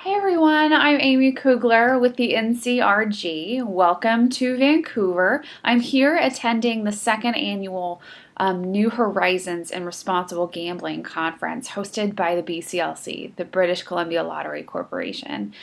Hey everyone, I'm Amy Kugler with the NCRG. Welcome to Vancouver. I'm here attending the second annual New Horizons in Responsible Gambling Conference hosted by the BCLC, the British Columbia Lottery Corporation.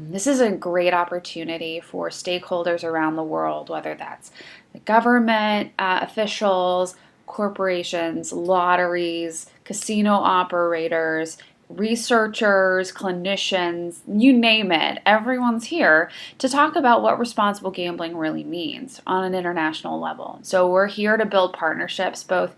This is a great opportunity for stakeholders around the world, whether that's the government, officials, corporations, lotteries, casino operators, researchers, clinicians, you name it, everyone's here to talk about what responsible gambling really means on an international level. So we're here to build partnerships, both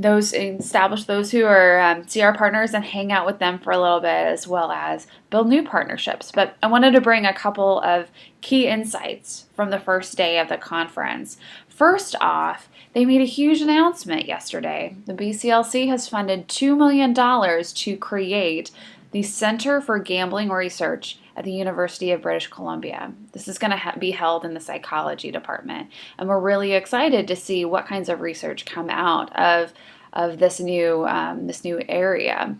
establish those who are see our partners and hang out with them for a little bit, as well as build new partnerships. But I wanted to bring a couple of key insights from the first day of the conference. First off, they made a huge announcement yesterday. The BCLC has funded $2 million to create the Center for Gambling Research at the University of British Columbia. This is going to be held in the psychology department, and we're really excited to see what kinds of research come out of this new area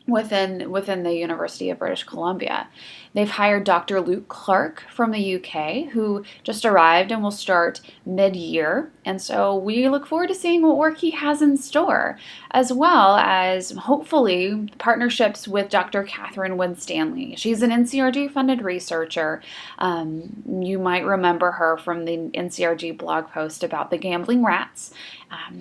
within the University of British Columbia. They've hired Dr. Luke Clark from the UK, who just arrived and will start mid-year. And so we look forward to seeing what work he has in store, as well as hopefully partnerships with Dr. Catherine Winstanley. She's an NCRG-funded researcher. You might remember her from the NCRG blog post about the gambling rats.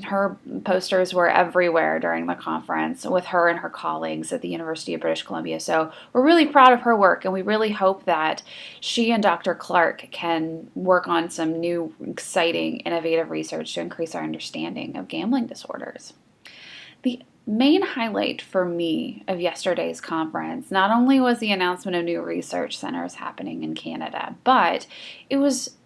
Her posters were everywhere during the conference with her and her colleagues at the University of British Columbia. So we're really proud of her work, and we really hope that she and Dr. Clark can work on some new, exciting, innovative research to increase our understanding of gambling disorders. The main highlight for me of yesterday's conference not only was the announcement of new research centers happening in Canada, but it was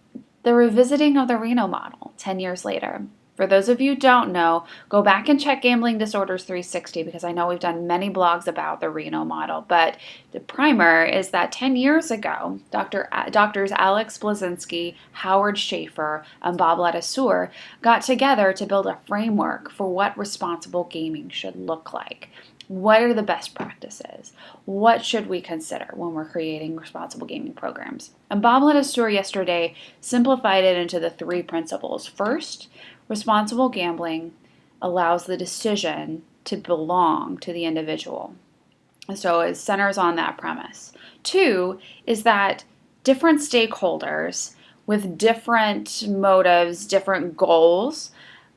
the revisiting of the Reno Model 10 years later. For those of you who don't know, go back and check Gambling Disorders 360, because I know we've done many blogs about the Reno Model, but the primer is that 10 years ago, Doctors Alex Blazinski, Howard Schaefer, and Bob Ledessour got together to build a framework for what responsible gaming should look like. What are the best practices? What should we consider when we're creating responsible gaming programs? And Bob Ledessour yesterday simplified it into the three principles. First, responsible gambling allows the decision to belong to the individual. So it centers on that premise. Two is that different stakeholders with different motives, different goals,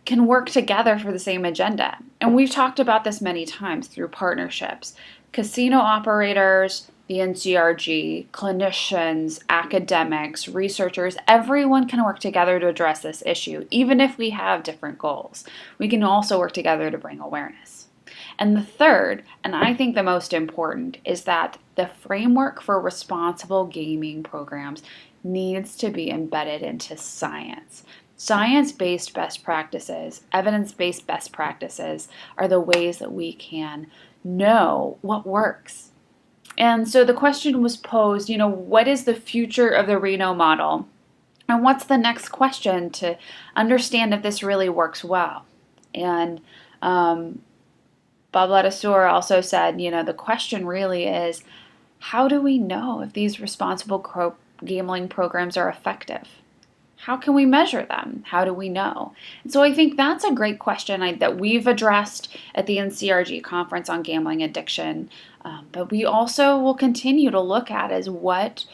can work together for the same agenda. And we've talked about this many times through partnerships. Casino operators, the NCRG, clinicians, academics, researchers, everyone can work together to address this issue, even if we have different goals. We can also work together to bring awareness. And the third, and I think the most important, is that the framework for responsible gaming programs needs to be embedded into science. Science-based best practices, evidence-based best practices are the ways that we can know what works. And so the question was posed, what is the future of the Reno model? And what's the next question to understand if this really works well? And Bob Ledessour also said, the question really is, how do we know if these responsible gambling programs are effective? How can we measure them? How do we know? And so I think that's a great question that we've addressed at the NCRG conference on gambling addiction. But we also will continue to look at is what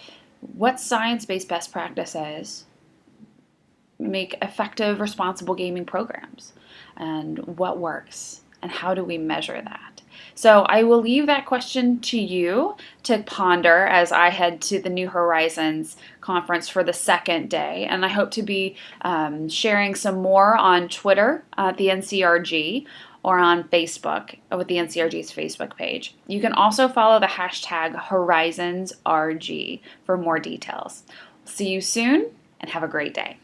science-based best practices make effective responsible gaming programs, and what works, and how do we measure that? So I will leave that question to you to ponder as I head to the New Horizons conference for the second day. And I hope to be sharing some more on Twitter at the NCRG or on Facebook with the NCRG's Facebook page. You can also follow the hashtag HorizonsRG for more details. See you soon and have a great day.